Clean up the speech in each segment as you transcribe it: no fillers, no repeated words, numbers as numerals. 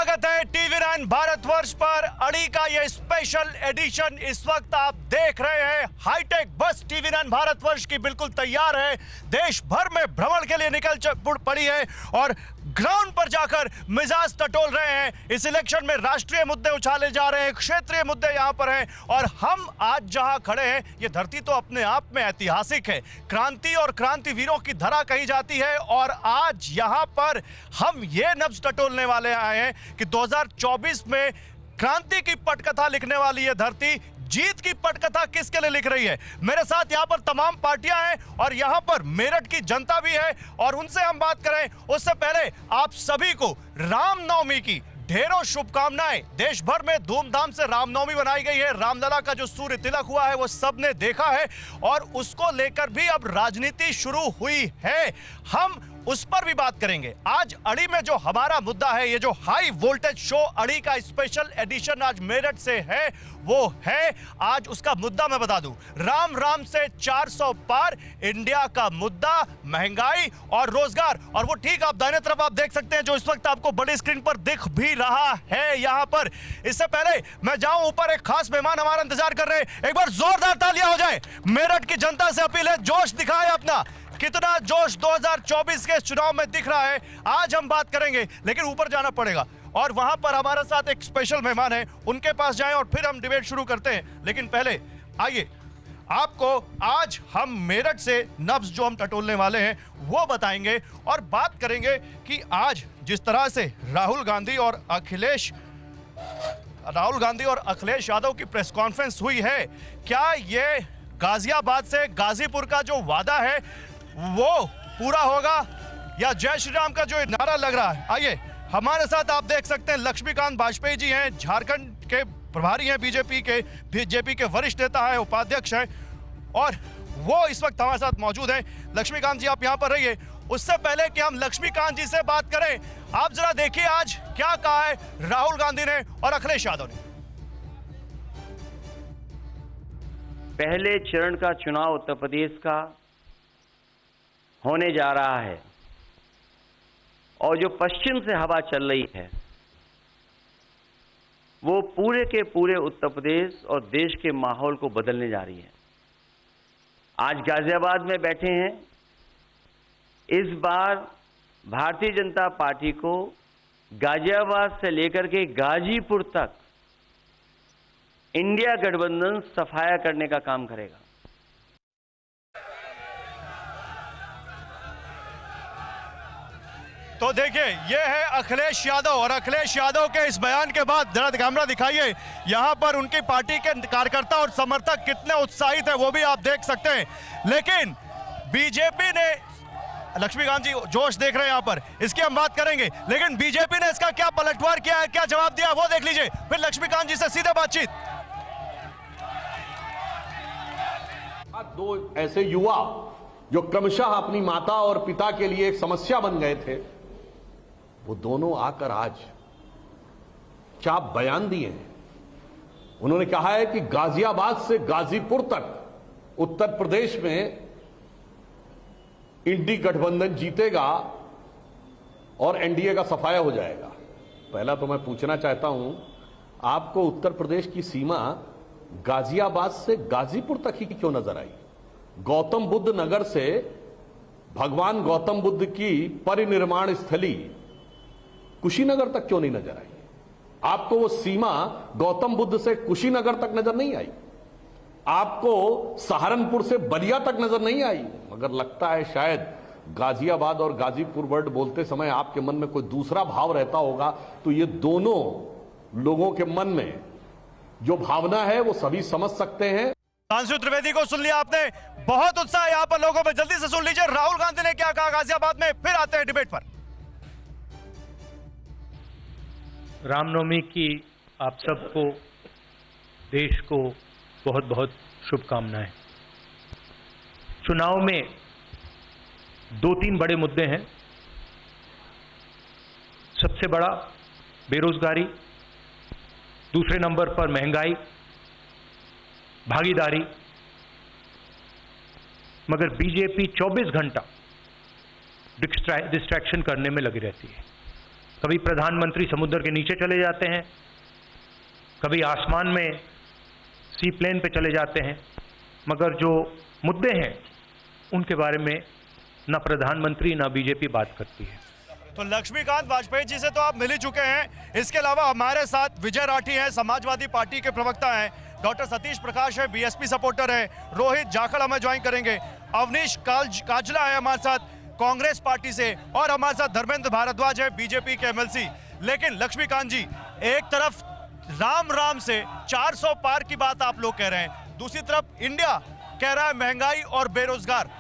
स्वागत है TV9 भारतवर्ष पर अड़ी का ये स्पेशल एडिशन। इस वक्त आप देख रहे हैं हाईटेक बस TV9 भारतवर्ष की बिल्कुल तैयार है, देश भर में भ्रमण के लिए निकल पड़ी है और ग्राउंड पर जाकर मिजाज टटोल रहे हैं। इस इलेक्शन में राष्ट्रीय मुद्दे उछाले जा रहे हैं, क्षेत्रीय मुद्दे यहाँ पर हैं और हम आज जहाँ खड़े हैं ये धरती तो अपने आप में ऐतिहासिक है। क्रांति और क्रांतिवीरों की धरा कही जाती है और आज यहाँ पर हम ये नब्ज टटोलने वाले आए हैं कि 2024 में क्रांति की पटकथा लिखने वाली ये धरती जीत की पटकथा किसके लिए लिख रही है। मेरे साथ यहाँ पर तमाम पार्टियां हैं और यहाँ पर मेरठ की जनता भी है और उनसे हम बात करें उससे पहले आप सभी को रामनवमी की ढेरों शुभकामनाएं। देश भर में धूमधाम से रामनवमी बनाई गई है। रामलला का जो सूर्य तिलक हुआ है वो सबने देखा है और उसको लेकर भी अब राजनीति शुरू हुई है। हम उस पर भी बात करेंगे। आज अड़ी में जो हमारा मुद्दा है, ये जो हाई वोल्टेज शो अड़ी का स्पेशल एडिशन आज मेरठ से है, वो है आज उसका मुद्दा मैं बता दूं, राम राम से 400 पार, इंडिया का मुद्दा महंगाई और रोजगार। और वो ठीक आप दाहिने तरफ आप देख सकते हैं जो इस वक्त आपको बड़ी स्क्रीन पर दिख भी रहा है यहां पर। इससे पहले मैं जाऊं ऊपर, एक खास मेहमान हमारा इंतजार कर रहे हैं। एक बार जोरदार तालियां हो जाए। मेरठ की जनता से अपील है, जोश दिखाए अपना। कितना जोश 2024 के चुनाव में दिख रहा है आज हम बात करेंगे, लेकिन ऊपर जाना पड़ेगा और वहां पर हमारे साथ एक स्पेशल मेहमान है, उनके पास जाएं और फिर हम डिबेट शुरू करते हैं। लेकिन पहले आइए आपको आज हम मेरठ से नब्ज जो हम टटोलने वाले हैं वो बताएंगे और बात करेंगे कि आज जिस तरह से राहुल गांधी और अखिलेश यादव की प्रेस कॉन्फ्रेंस हुई है, क्या ये गाजियाबाद से गाजीपुर का जो वादा है वो पूरा होगा या जय श्री राम का जो नारा लग रहा है। आइए हमारे साथ आप देख सकते हैं लक्ष्मीकांत वाजपेयी जी हैं, झारखंड के प्रभारी हैं, बीजेपी के वरिष्ठ नेता हैं, उपाध्यक्ष हैं और वो इस वक्त हमारे साथ मौजूद हैं। लक्ष्मीकांत जी आप यहां पर रहिए। उससे पहले कि हम लक्ष्मीकांत जी से बात करें, आप जरा देखिए आज क्या कहा है राहुल गांधी ने और अखिलेश यादव ने। पहले चरण का चुनाव उत्तर प्रदेश का होने जा रहा है और जो पश्चिम से हवा चल रही है वो पूरे के पूरे उत्तर प्रदेश और देश के माहौल को बदलने जा रही है। आज गाजियाबाद में बैठे हैं। इस बार भारतीय जनता पार्टी को गाजियाबाद से लेकर के गाजीपुर तक इंडिया गठबंधन सफाया करने का काम करेगा। तो देखिए ये है अखिलेश यादव और अखिलेश यादव के इस बयान के बाद जरा कैमरा दिखाइए, यहां पर उनकी पार्टी के कार्यकर्ता और समर्थक कितने उत्साहित है वो भी आप देख सकते हैं। लेकिन बीजेपी ने, लक्ष्मीकांत जी जोश देख रहे हैं यहां पर, इसकी हम बात करेंगे, लेकिन बीजेपी ने इसका क्या पलटवार किया है, क्या जवाब दिया वो देख लीजिए, फिर लक्ष्मीकांत जी से सीधे बातचीत। दो ऐसे युवा जो क्रमशः अपनी माता और पिता के लिए एक समस्या बन गए थे, वो दोनों आकर आज क्या बयान दिए हैं। उन्होंने कहा है कि गाजियाबाद से गाजीपुर तक उत्तर प्रदेश में इंडी गठबंधन जीतेगा और एनडीए का सफाया हो जाएगा। पहला तो मैं पूछना चाहता हूं, आपको उत्तर प्रदेश की सीमा गाजियाबाद से गाजीपुर तक ही क्यों नजर आई? गौतम बुद्ध नगर से भगवान गौतम बुद्ध की परिनिर्माण स्थली कुशीनगर तक क्यों नहीं नजर आई? आपको वो सीमा गौतम बुद्ध से कुशीनगर तक नजर नहीं आई? आपको सहारनपुर से बलिया तक नजर नहीं आई? मगर लगता है शायद गाजियाबाद और गाजीपुर वर्ड बोलते समय आपके मन में कोई दूसरा भाव रहता होगा। तो ये दोनों लोगों के मन में जो भावना है वो सभी समझ सकते हैं। सांसद त्रिवेदी को सुन लिया आपने, बहुत उत्साह यहाँ पर लोगों में, जल्दी से सुन लीजिए राहुल गांधी ने क्या कहा गाजियाबाद में, फिर आते हैं डिबेट पर। रामनवमी की आप सबको, देश को बहुत बहुत शुभकामनाएं। चुनाव में 2-3 बड़े मुद्दे हैं। सबसे बड़ा बेरोजगारी, दूसरे नंबर पर महंगाई, भागीदारी। मगर बीजेपी 24 घंटा डिस्ट्रैक्शन करने में लगी रहती है। कभी प्रधानमंत्री समुद्र के नीचे चले जाते हैं, कभी आसमान में सी प्लेन पे चले जाते हैं, मगर जो मुद्दे हैं उनके बारे में न प्रधानमंत्री न बीजेपी बात करती है। तो लक्ष्मीकांत वाजपेयी जी से तो आप मिल ही चुके हैं। इसके अलावा हमारे साथ विजय राठी हैं, समाजवादी पार्टी के प्रवक्ता हैं, डॉक्टर सतीश प्रकाश है, बीएसपी सपोर्टर है, रोहित जाखड़ हमें ज्वाइन करेंगे, अवनीश काजला है हमारे साथ कांग्रेस पार्टी से, और हमारे साथ धर्मेंद्र भारद्वाज है, बीजेपी के एमएलसी। लेकिन लक्ष्मीकांत जी, एक तरफ राम राम से 400 पार की बात आप लोग कह रहे हैं, दूसरी तरफ इंडिया कह रहा है महंगाई और बेरोजगार,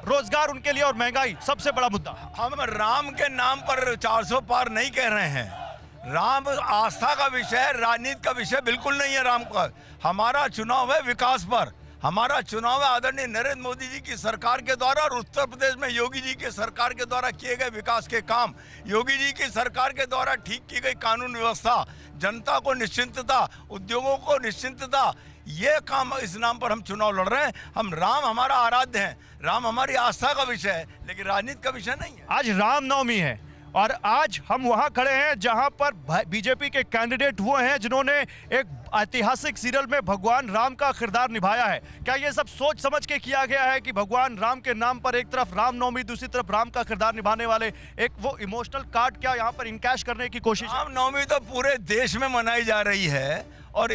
रोजगार उनके लिए और महंगाई सबसे बड़ा मुद्दा। हम राम के नाम पर 400 पार नहीं कह रहे हैं। राम आस्था का विषय है, राजनीति का विषय बिल्कुल नहीं है राम का। हमारा चुनाव है विकास पर, हमारा चुनाव है आदरणीय नरेंद्र मोदी जी की सरकार के द्वारा और उत्तर प्रदेश में योगी जी के सरकार के द्वारा किए गए विकास के काम, योगी जी की सरकार के द्वारा ठीक की गई कानून व्यवस्था, जनता को निश्चिंतता, उद्योगों को निश्चिंतता, ये काम, इस नाम पर हम चुनाव लड़ रहे हैं। हम राम हमारा आराध्य है, राम हमारी आस्था का विषय है, लेकिन राजनीति का विषय नहीं है। आज रामनवमी है और आज हम वहां खड़े हैं जहां पर बीजेपी के कैंडिडेट वो हैं जिन्होंने एक ऐतिहासिक सीरियल में भगवान राम का किरदार निभाया है। क्या ये सब सोच समझ के किया गया है कि भगवान राम के नाम पर एक तरफ रामनवमी, दूसरी तरफ राम का किरदार निभाने वाले एक वो इमोशनल कार्ड क्या यहाँ पर इनकैश करने की कोशिश? रामनवमी तो पूरे देश में मनाई जा रही है और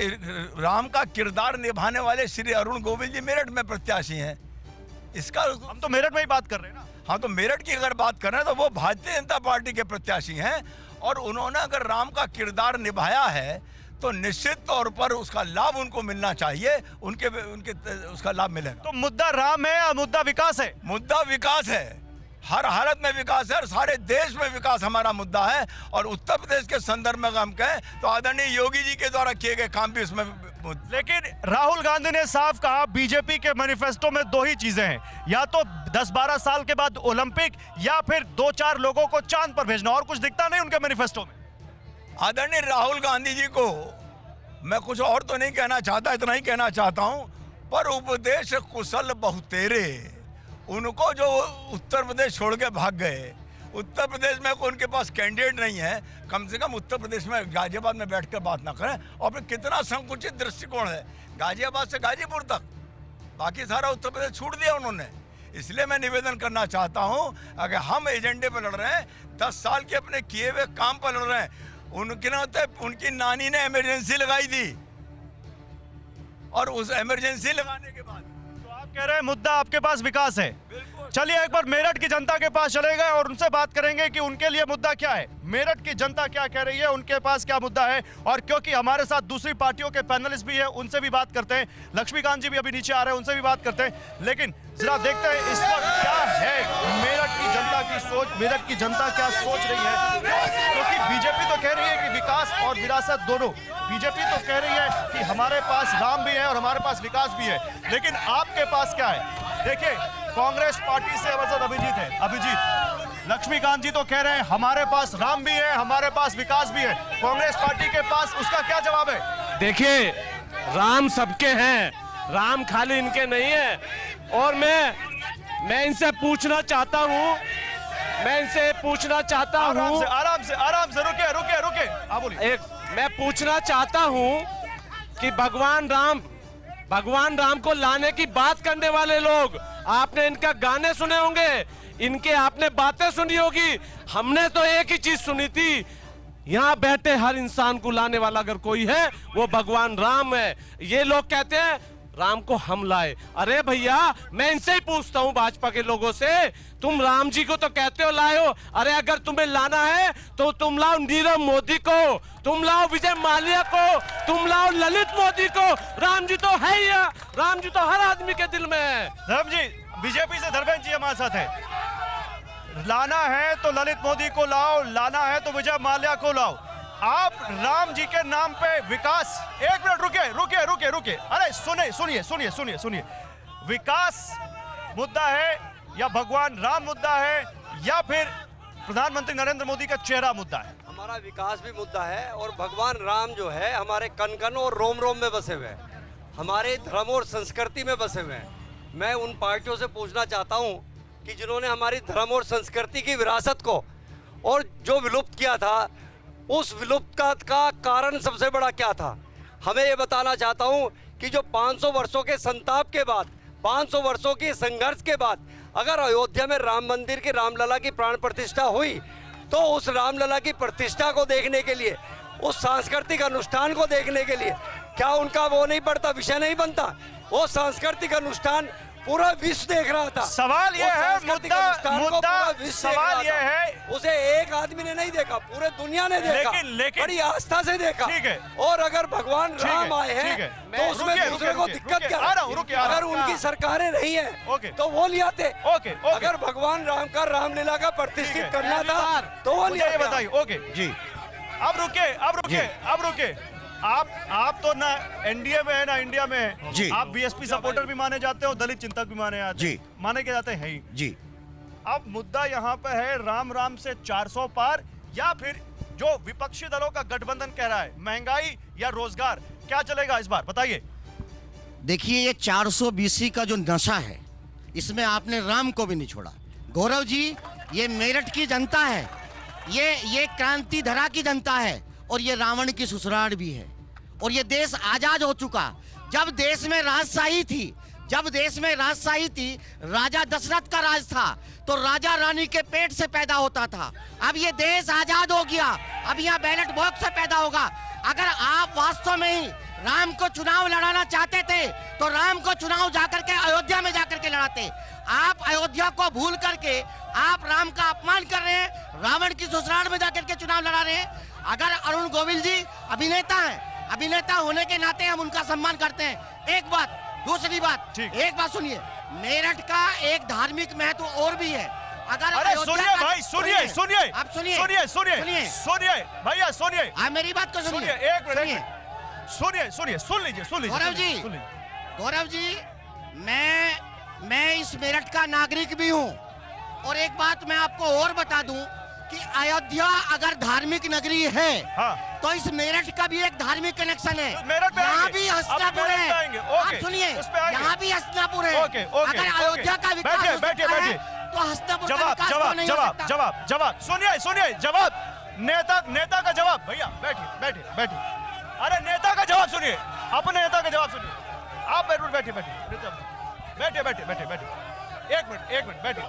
राम का किरदार निभाने वाले श्री अरुण गोविल जी मेरठ में प्रत्याशी हैं। इसका हम तो मेरठ में ही बात कर रहे हैं ना। हाँ, तो मेरठ की अगर बात करें तो वो भारतीय जनता पार्टी के प्रत्याशी हैं और उन्होंने अगर राम का किरदार निभाया है तो निश्चित तौर पर उसका लाभ उनको मिलना चाहिए, उनके उसका लाभ मिलेगा। तो मुद्दा राम है या मुद्दा विकास है? मुद्दा विकास है, हर हालत में विकास है और सारे देश में विकास हमारा मुद्दा है। और उत्तर प्रदेश के संदर्भ में हम कहें तो आदरणीय योगी जी के द्वारा किए गए काम भी उसमें। लेकिन राहुल गांधी ने साफ कहा बीजेपी के मैनिफेस्टो में दो ही चीजें हैं, या तो 10-12 साल के बाद ओलंपिक या फिर 2-4 लोगों को चांद पर भेजना, और कुछ दिखता नहीं उनके मैनिफेस्टो में। आदरणीय राहुल गांधी जी को मैं कुछ और तो नहीं कहना चाहता, इतना ही कहना चाहता हूं, पर उपदेश कुशल बहुतेरे, उनको जो उत्तर प्रदेश छोड़ के भाग गए, उत्तर प्रदेश में उनके पास कैंडिडेट नहीं है, कम से कम उत्तर प्रदेश में गाजियाबाद में बैठकर बात ना करें। और फिर कितना संकुचित दृष्टिकोण है, गाजियाबाद से गाजीपुर तक, बाकी सारा उत्तर प्रदेश छूट दिया उन्होंने। इसलिए मैं निवेदन करना चाहता हूं, अगर हम एजेंडे पर लड़ रहे हैं, 10 साल के अपने किए हुए काम पर लड़ रहे हैं, उनकी नानी ने इमरजेंसी लगाई थी और उस इमरजेंसी लगाने के बाद तो आप कह रहे हैं मुद्दा आपके पास विकास है। चलिए एक बार मेरठ की जनता के पास चले गए और उनसे बात करेंगे कि उनके लिए मुद्दा क्या है, मेरठ की जनता क्या कह रही है, उनके पास क्या मुद्दा है। और क्योंकि हमारे साथ दूसरी पार्टियों के पैनलिस्ट भी हैं, उनसे भी बात करते हैं, लक्ष्मीकांत जी भी अभी नीचे आ रहे हैं, उनसे भी बात करते हैं। लेकिन जरा देखते हैं इस वक्त क्या है मेरठ की जनता की सोच, मेरठ की जनता क्या सोच रही है। क्योंकि बीजेपी तो कह रही है कि विकास और विरासत दोनों, बीजेपी तो कह रही है कि हमारे पास राम भी है और हमारे पास विकास भी है, लेकिन आपके पास क्या है? देखिए कांग्रेस पार्टी से हमारे साथ अभिजीत है। अभिजीत, लक्ष्मीकांत जी तो कह रहे हैं हमारे पास राम भी है, हमारे पास विकास भी है, कांग्रेस पार्टी के पास उसका क्या जवाब है? देखिए, राम सबके हैं, राम खाली इनके नहीं है। और मैं इनसे पूछना चाहता हूं, आराम से रुके आप बोलिए। मैं पूछना चाहता हूं कि भगवान राम को लाने की बात करने वाले लोग, आपने इनका गाने सुने होंगे, इनके आपने बातें सुनी होगी, हमने तो एक ही चीज सुनी थी, यहां बैठे हर इंसान को लाने वाला अगर कोई है वो भगवान राम है। ये लोग कहते हैं राम को हम लाए। अरे भैया, मैं इनसे ही पूछता हूं भाजपा के लोगों से, तुम राम जी को तो कहते हो लाए हो, अरे अगर तुम्हें लाना है तो तुम लाओ नीरव मोदी को, तुम लाओ विजय माल्या को, तुम लाओ ललित मोदी को। राम जी तो है ही, राम जी तो हर आदमी के दिल में है। धर्म जी, बीजेपी से धर्मेंद्र जी हमारे साथ है। लाना है तो ललित मोदी को लाओ, लाना है तो विजय माल्या को लाओ। आप राम जी के नाम पे विकास, एक मिनट रुके, अरे सुनिए, विकास मुद्दा है या भगवान राम मुद्दा है या फिर प्रधानमंत्री नरेंद्र मोदी का चेहरा मुद्दा है? हमारा विकास भी मुद्दा है और भगवान राम जो है हमारे कण कण और रोम रोम में बसे हुए हैं, हमारे धर्म और संस्कृति में बसे हुए हैं। मैं उन पार्टियों से पूछना चाहता हूं कि जिन्होंने हमारी धर्म और संस्कृति की विरासत को और जो विलुप्त किया था, उस विलुप्त का कारण सबसे बड़ा क्या था? हमें ये बताना चाहता हूँ कि जो 500 वर्षों के संताप के बाद, 500 वर्षों के संघर्ष के बाद अगर अयोध्या में राम मंदिर की रामलला की प्राण प्रतिष्ठा हुई, तो उस रामलला की प्रतिष्ठा को देखने के लिए, उस सांस्कृतिक अनुष्ठान को देखने के लिए क्या उनका वो नहीं पड़ता, विषय नहीं बनता? वो सांस्कृतिक अनुष्ठान पूरा विश्व देख रहा था। सवाल ये है, सवाल ये है, उसे एक आदमी ने नहीं देखा, पूरे दुनिया ने देखा, लेकिन बड़ी आस्था से देखा। ठीक है। और अगर भगवान राम आए हैं तो उसमें दूसरे को दिक्कत क्या है? अगर उनकी सरकारें नहीं है तो वो ले आते। अगर भगवान राम का रामलीला का प्रतिष्ठित करना था तो वो ले आते। बताइए। ओके जी, अब रुके। आप तो ना एनडीए में है ना इंडिया में है जी। आप बीएसपी सपोर्टर भी माने जाते हो, दलित चिंतक भी माने के जाते हैं ही जी। अब मुद्दा यहाँ पे है राम से 400 पार, या फिर जो विपक्षी दलों का गठबंधन कह रहा है महंगाई या रोजगार, क्या चलेगा इस बार बताइए। देखिए, ये 400 BC का जो नशा है, इसमें आपने राम को भी नहीं छोड़ा। गौरव जी, ये मेरठ की जनता है, ये क्रांति धरा की जनता है, और ये रावण की ससुराल भी है। और ये देश आजाद हो चुका। जब देश में राजशाही थी, राजा दशरथ का राज था, तो राजा रानी के पेट से पैदा होता था। अब ये देश आजाद हो गया, अब यहाँ बैलेट बॉक्स से पैदा होगा। अगर आप वास्तव में ही राम को चुनाव लड़ाना चाहते थे, तो राम को चुनाव जाकर के अयोध्या में जाकर के लड़ाते। आप अयोध्या को भूल करके आप राम का अपमान कर रहे हैं, रावण की ससुराल में जाकर के चुनाव लड़ा रहे हैं। अगर अरुण गोविल जी अभिनेता हैं, अभिनेता होने के नाते हम उनका सम्मान करते हैं। एक बात, दूसरी बात, एक बात सुनिए, मेरठ का एक धार्मिक महत्व और भी है। अगर सुनिए भाई, सुनिए आप सुनिए भैया, सुनिए आप मेरी बात को सुनिए। एक मिनट सुन लीजिए गौरव जी, मैं इस मेरठ का नागरिक भी हूँ। और एक बात मैं आपको और बता दूं कि अयोध्या अगर धार्मिक नगरी है, तो इस मेरठ का भी एक धार्मिक कनेक्शन है। यहाँ भी हस्तिनापुर है। आप सुनिए, यहाँ भी हस्तिनापुर है। अगर अयोध्या का विकास हो सकता है, तो हस्तिनापुर का विकास क्यों नहीं हो सकता? जवाब सुनिए जवाब, नेता का जवाब। भैया बैठिए। अरे नेता का जवाब सुनिए, अपने नेता का जवाब सुनिए। आप बैठिए। एक मिनट बैठिए।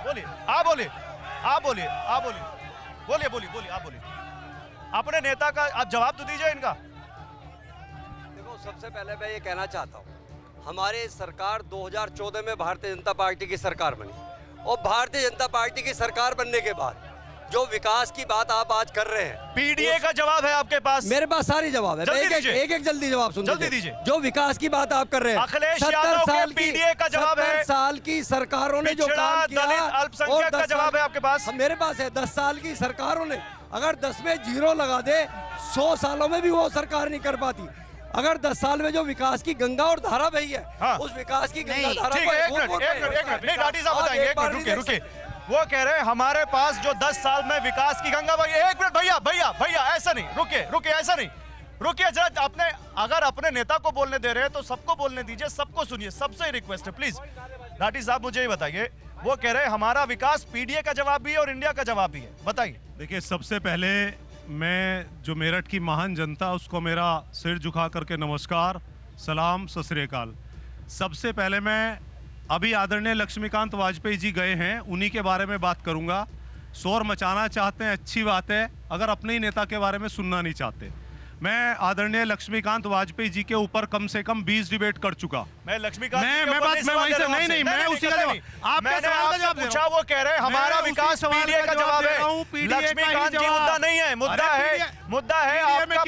बोलिए, आप बोलिए। अपने नेता का आप जवाब तो दीजिए इनका। देखो, सबसे पहले मैं ये कहना चाहता हूँ, हमारी सरकार 2014 में भारतीय जनता पार्टी की सरकार बनी, और भारतीय जनता पार्टी की सरकार बनने के बाद जो विकास की बात आप आज कर रहे हैं, पीडीए का जवाब है आपके पास? मेरे पास सारी जवाब है। एक जल्दी जवाब सुन दीजिए। जो विकास की बात आप कर रहे हैं, अखिलेश यादव के पीडीए का जवाब है। 70 साल की सरकारों ने जो काम किया, अल्पसंख्यक का जवाब है आपके पास? मेरे पास है। 10 साल की सरकारों ने अगर 10 में 0 लगा दे, 100 सालों में भी वो सरकार नहीं कर पाती। अगर 10 साल में जो विकास की गंगा और धारा बही है, उस विकास की गंगा धारा को एक मिनट लाठी साहब बताएंगे। एक मिनट रुके। वो कह रहे हैं हमारे पास जो 10 साल में विकास की गंगा बही। एक मिनट भैया, ऐसा नहीं, रुके, ऐसा नहीं, रुकिए जरा। अगर अपने नेता को बोलने दे रहे हैं तो सबको बोलने दीजिए, सबको सुनिए, सबसे रिक्वेस्ट है प्लीज। लाठी साहब मुझे ही बताइए, वो कह रहे हैं हमारा विकास पीडीए का जवाब भी है और इंडिया का जवाब भी है, बताइए। देखिए, सबसे पहले मैं जो मेरठ की महान जनता, उसको मेरा सिर झुका करके नमस्कार, सलाम, सत श्री अकाल। सबसे पहले मैं अभी आदरणीय लक्ष्मीकांत वाजपेयी जी गए हैं, उन्हीं के बारे में बात करूंगा। शोर मचाना चाहते हैं, अच्छी बात है, अगर अपने ही नेता के बारे में सुनना नहीं चाहते। मैं आदरणीय लक्ष्मीकांत वाजपेयी जी के ऊपर कम से कम 20 डिबेट कर चुका। मैं लक्ष्मीकांत मैं उसी का जवाब, आपके सवाल का जवाब पूछा, वो कह रहे हैं हमारा विकास पीडीए का जवाब है। लक्ष्मीकांत जी मुद्दा नहीं है, मुद्दा है आपका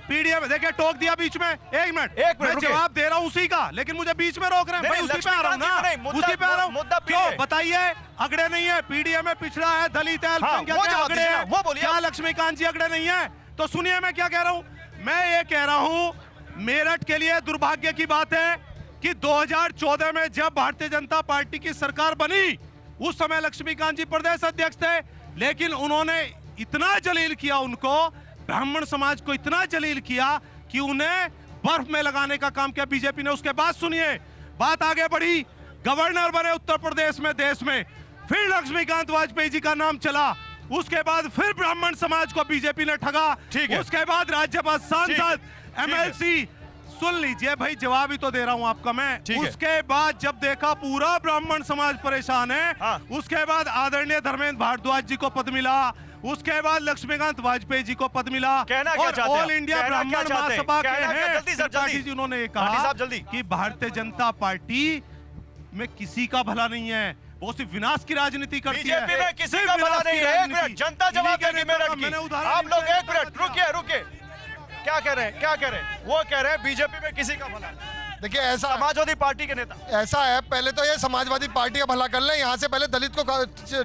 पीडीए में। देखिए, टोक दिया बीच में। एक मिनट मैं जवाब दे रहा हूँ उसी का, लेकिन मुझे बीच में रोक रहे हैं भाई। उसी पे आ रहा हूँ ना, उसी पे आ रहा हूँ। क्यों बताइए? अगड़े नहीं है, पीडीए में पिछड़ा है, दलित है, अल्पसंख्यक है, वो बोलिए। क्या लक्ष्मीकांत जी अगड़े नहीं है? तो सुनिए मैं क्या कह रहा हूं। मैं ये कह रहा हूं, मेरठ के लिए दुर्भाग्य की बात है कि 2014 में जब भारतीय जनता पार्टी की सरकार बनी, उस समय लक्ष्मीकांत जी प्रदेश अध्यक्ष थे, लेकिन उन्होंने इतना जलील किया, उनको ब्राह्मण समाज को इतना जलील किया कि उन्हें बर्फ में लगाने का काम किया बीजेपी ने। उसके बाद सुनिए, बात आगे बढ़ी, गवर्नर बने उत्तर प्रदेश में, देश में, फिर लक्ष्मीकांत वाजपेयी जी का नाम चला, उसके बाद फिर ब्राह्मण समाज को बीजेपी ने ठगा, ठीक है। उसके बाद राज्यसभा सांसद, ठीक है। एमएलसी, सुन लीजिए भाई, जवाब ही तो दे रहा हूं आपका मैं। ठीक है। उसके बाद जब देखा पूरा ब्राह्मण समाज परेशान है, हाँ। उसके बाद आदरणीय धर्मेंद्र भारद्वाज जी को पद मिला, उसके बाद लक्ष्मीकांत वाजपेयी जी को पद मिला, कहना क्या और चाहते हैं ऑल आप? इंडिया कहना क्या ब्राह्मण चाहते हैं? महासभा के कहना क्या? हैं जल्दी सर, त्रिपाठी जल्दी। जी, उन्होंने ये पाटिल कहा साहब, जल्दी। कि भारतीय जनता पार्टी में किसी का भला नहीं है, वो सिर्फ विनाश की राजनीति करती है। बीजेपी में किसी सिर्फ का भला विनाश नहीं की है। एक राजनीति। मिनट, जनता जवाब इन्हीं के देगी नेता मेरठ का की। मैंने उदाहरण आप लोग दिया, एक मिनट रुकिए, रुकिए। क्या कह रहे हैं, क्या कह रहे हैं? वो कह रहे हैं बीजेपी में किसी का भला नहीं। देखिए ऐसा समाजवादी पार्टी के नेता ऐसा है, पहले तो ये समाजवादी पार्टी का भला कर ले। यहाँ से पहले दलित को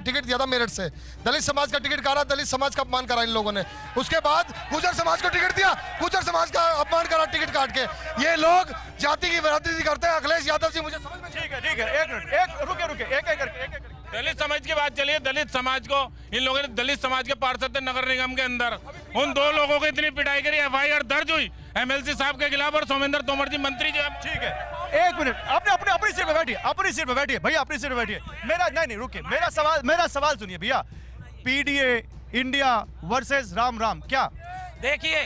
टिकट दिया था मेरठ से, दलित समाज का टिकट काटा, दलित समाज का अपमान करा इन लोगों ने। उसके बाद गुर्जर समाज को टिकट दिया, गुर्जर समाज का अपमान करा टिकट काट के। ये लोग जाति की राजनीति करते हैं। अखिलेश यादव जी मुझे समझ में ठीक है, ठीक है, एक मिनट, एक रुके, एक एक करके। दलित समाज की बात चलिए। दलित समाज को इन लोगों ने, दलित समाज के पार्षद थे नगर निगम के अंदर, उन 2 लोगों को इतनी पिटाई करी, एफआईआर दर्ज हुई एमएलसी साहब के खिलाफ, और सोमेंद्र तोमर जी मंत्री जो है। ठीक है, एक मिनट, अपनी सीट पे बैठिए, अपनी सीट पे बैठिए भैया, अपनी सीट पे बैठिए। नहीं रुकिए, मेरा सवाल सुनिए भैया। पीडीए इंडिया वर्सेस राम, क्या देखिए,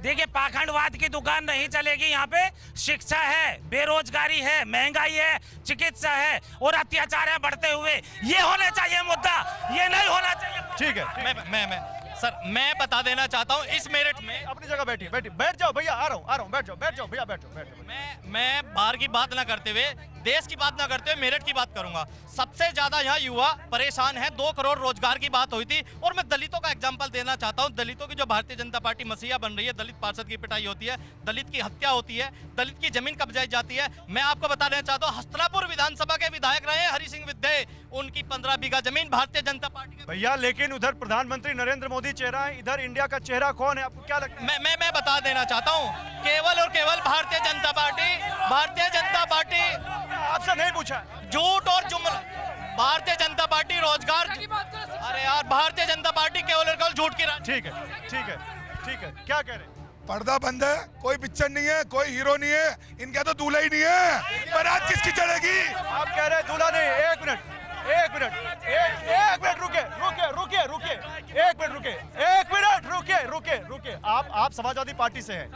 देखिए पाखंडवाद की दुकान नहीं चलेगी यहाँ पे। शिक्षा है, बेरोजगारी है, महंगाई है, चिकित्सा है और अत्याचार है बढ़ते हुए। ये होना चाहिए मुद्दा, ये नहीं होना चाहिए। ठीक है, मैं सर, मैं बता देना चाहता हूँ, इस मेरिट में अपनी जगह बैठिए, बैठ जाओ भैया, आ रहा हूँ, बैठ जाओ भैया, बैठ जाओ। मैं बाहर की बात ना करते हुए, देश की बात ना करते हुए मेरिट की बात करूंगा। सबसे ज्यादा यहाँ युवा परेशान है। 2 करोड़ रोजगार की बात हुई थी, और मैं दलितों का एग्जांपल देना चाहता हूँ। दलितों की जो भारतीय जनता पार्टी मसीहा बन रही है, दलित पार्षद की पिटाई होती है, दलित की हत्या होती है, दलित की जमीन कब्जाई जाती है। मैं आपको बता देना चाहता हूँ, हस्तनापुर विधानसभा के विधायक रहे हरि सिंह विद्ये, उनकी 15 बीघा जमीन भारतीय जनता पार्टी के। भैया लेकिन उधर प्रधानमंत्री नरेंद्र मोदी चेहरा है, इधर इंडिया का चेहरा कौन है, आपको क्या लगता है? मैं बता देना चाहता हूँ, केवल और केवल भारतीय जनता पार्टी आपसे नहीं पूछा, झूठ और जुमला। भारतीय जनता पार्टी रोजगार, अरे यार, भारतीय जनता पार्टी केवल और केवल झूठ की ठीक है, क्या कह रहे हैं? पर्दा बंद है, कोई पिक्चर नहीं है, कोई हीरो नहीं है, इनका तो दूल्हा ही नहीं है, बारात किसकी चढ़ेगी? आप कह रहे हैं दूल्हा नहीं। एक मिनट रुके। आप समाजवादी पार्टी से हैं?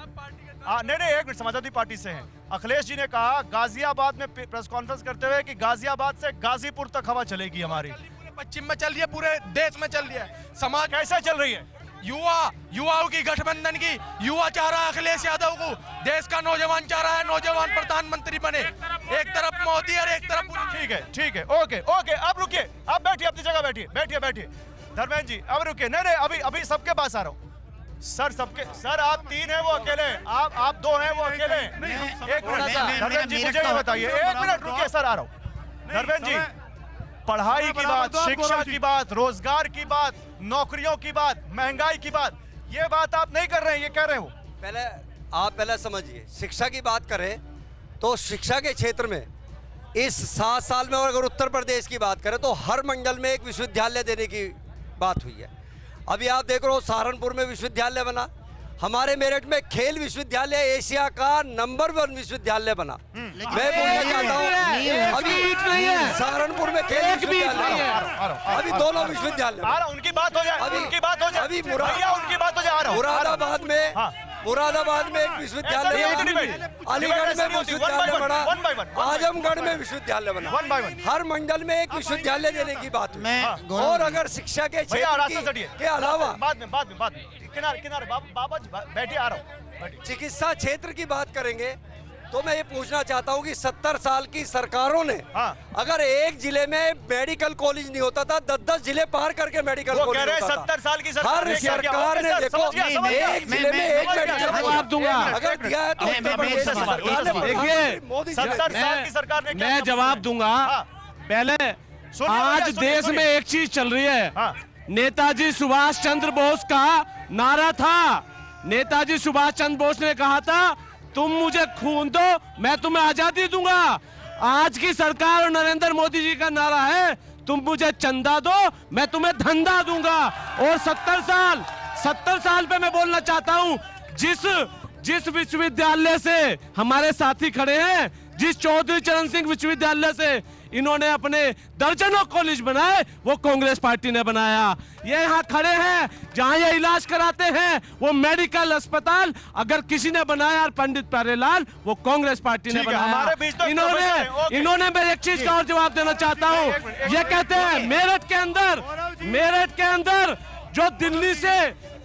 नहीं, एक मिनट, समाजवादी पार्टी से हैं। अखिलेश जी ने कहा गाजियाबाद में प्रेस कॉन्फ्रेंस करते हुए कि गाजियाबाद से गाजीपुर तक हवा चलेगी हमारी। पश्चिम में चल रही है, पूरे देश में चल रही है। समाज कैसे चल रही है? युवाओं की गठबंधन की, युवा चाह रहा है अखिलेश यादव को, देश का नौजवान चाह रहा है नौजवान प्रधानमंत्री बने। एक तरफ मोदी और एक तरफ। ठीक है, ओके, अब रुकिए, अब बैठिए, अपनी जगह बैठिए। धर्मेंद्र जी अब रुकिए। नहीं, अभी सबके पास आ रहा हूँ सर, आप 3 हैं, वो अकेले, आप 2 हैं, वो अकेले। एक मिनट धर्मेंद्र जी, मुझे ये बताइए, 1 मिनट रुकिए सर, आ रहा हूँ। धर्मेंद्र जी, पढ़ाई की बात, शिक्षा की बात, रोजगार की बात, नौकरियों की बात, महंगाई की बात, ये बात आप नहीं कर रहे हैं, ये कह रहे हो। पहले समझिए, शिक्षा की बात करें तो शिक्षा के क्षेत्र में इस 7 साल में, और अगर उत्तर प्रदेश की बात करें तो हर मंडल में एक विश्वविद्यालय देने की बात हुई है। अभी आप देख रहे हो सहारनपुर में विश्वविद्यालय बना, हमारे मेरठ में खेल विश्वविद्यालय एशिया का नंबर 1 विश्वविद्यालय बना। मैं बोलना चाहता हूँ, अभी सहारनपुर में खेल विश्वविद्यालय, अभी दोनों विश्वविद्यालय, उनकी बात हो जाए, अभी उनकी बात हो जाए। मुरादाबाद में एक विश्वविद्यालय बना, अलीगढ़ में विश्वविद्यालय बना, आजमगढ़ में विश्वविद्यालय बना। हर मंडल में एक विश्वविद्यालय देने की बात हुई। और अगर शिक्षा के क्षेत्र के अलावा बाद में किनारे बाबा जी बैठिए, आ रहा हूँ। चिकित्सा क्षेत्र की बात करेंगे तो मैं ये पूछना चाहता हूँ कि 70 साल की सरकारों ने अगर एक जिले में मेडिकल कॉलेज नहीं होता था, 10-10 जिले पार करके मेडिकल कॉलेज होता था। 70 साल की सरकार, हर सरकार ने देखो एक जिले में एक मेडिकल जवाब दूंगा, अगर दिया है तो उत्तर प्रदेश सरकार ने, देखिए, मोदी 70 साल की सरकार ने, मैं जवाब दूंगा। पहले आज देश में एक चीज चल रही है, नेताजी सुभाष चंद्र बोस का नारा था। नेताजी सुभाष चंद्र बोस ने कहा था, तुम मुझे खून दो, मैं तुम्हें आजादी दूंगा। आज की सरकार और नरेंद्र मोदी जी का नारा है, तुम मुझे चंदा दो, मैं तुम्हें धंधा दूंगा। और 70 साल पे मैं बोलना चाहता हूं, जिस विश्वविद्यालय से हमारे साथी खड़े हैं, जिस चौधरी चरण सिंह विश्वविद्यालय से इन्होंने अपने दर्जनों कॉलेज बनाए, वो कांग्रेस पार्टी ने बनाया। ये यहाँ खड़े हैं, जहां ये इलाज कराते हैं वो मेडिकल अस्पताल अगर किसी ने बनाया पंडित प्यारेलाल, वो कांग्रेस पार्टी ने बनाया। इन्होंने मैं एक चीज का और जवाब देना चाहता हूँ। ये कहते हैं मेरठ के अंदर जो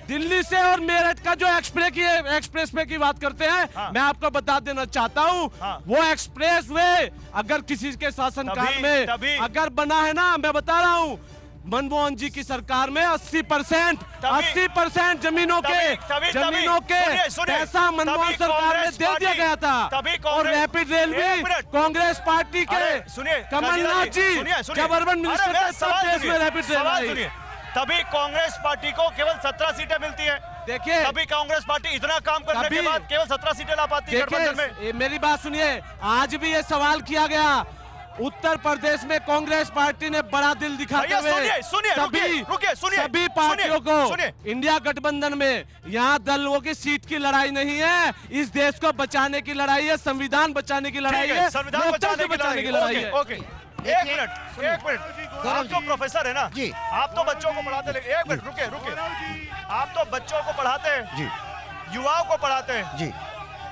दिल्ली से और मेरठ का जो एक्सप्रेस वे की बात करते हैं, मैं आपको बता देना चाहता हूं, वो एक्सप्रेस वे अगर किसी के शासनकाल में अगर बना है ना, मैं बता रहा हूं, मनमोहन जी की सरकार में 80% जमीनों के पैसा मनमोहन सरकार में दे दिया गया था। और रैपिड रेल भी कांग्रेस पार्टी के कमलनाथ जी जब अर्बन मिनिस्टर थे तब देश में रैपिड रेल आई। तभी कांग्रेस पार्टी को केवल 17 सीटें मिलती हैं। देखिए, तभी कांग्रेस पार्टी इतना काम करने के बाद केवल 17 सीटें ला पाती है गठबंधन में। मेरी बात सुनिए, आज भी ये सवाल किया गया, उत्तर प्रदेश में कांग्रेस पार्टी ने बड़ा दिल दिखाते हुए सभी पार्टियों को इंडिया गठबंधन में, यहाँ दलों की सीट की लड़ाई नहीं है, इस देश को बचाने की लड़ाई है, संविधान बचाने की लड़ाई है, संविधान बचाने की लड़ाई है। एक मिनट, आप तो प्रोफेसर है ना जी, आप तो बच्चों को पढ़ाते हैं। एक मिनट रुके, आप तो बच्चों को पढ़ाते हैं जी, युवाओं को पढ़ाते हैं जी।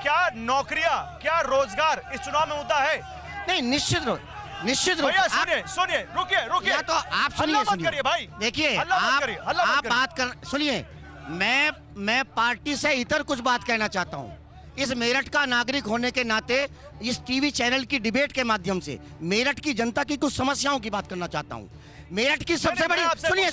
क्या नौकरियां, क्या रोजगार इस चुनाव में मुद्दा है? नहीं, निश्चित रूप भैया सुनिए, रुकिए तो आप सुनिए भाई, देखिए आप बात कर सुनिए। मैं पार्टी से इतर कुछ बात कहना चाहता हूँ। इस मेरठ का नागरिक होने के नाते इस टीवी चैनल की डिबेट के माध्यम से मेरठ की जनता की कुछ समस्याओं की बात करना चाहता हूँ। मेरठ की सबसे बड़ी, सुनिए,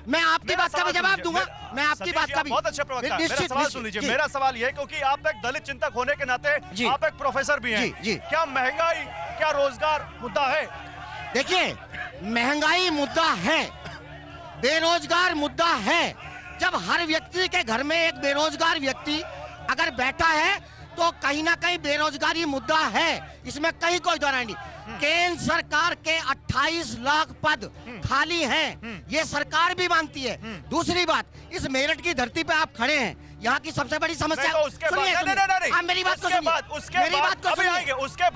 मैं आपकी बात का भी जवाब दूंगा, मैं आपकी बात का भी। बहुत अच्छे प्रवक्ता, मेरा सवाल सुन लीजिए। मेरा सवाल ये है, क्योंकि आप एक दलित चिंतक होने के नाते आप एक प्रोफेसर भी हैं, क्या महंगाई, क्या रोजगार मुद्दा है? देखिए, महंगाई मुद्दा है, बेरोजगार मुद्दा है। जब हर व्यक्ति के घर में एक बेरोजगार व्यक्ति अगर बैठा है तो कहीं ना कहीं बेरोजगारी मुद्दा है, इसमें कहीं कोई दो राय नहीं। केंद्र सरकार के 28 लाख पद खाली हैं, ये सरकार भी मानती है। दूसरी बात, इस मेरठ की धरती पे आप खड़े हैं, यहाँ की सबसे बड़ी समस्या सुनिए, आप मेरी बात को सुनिए। उसके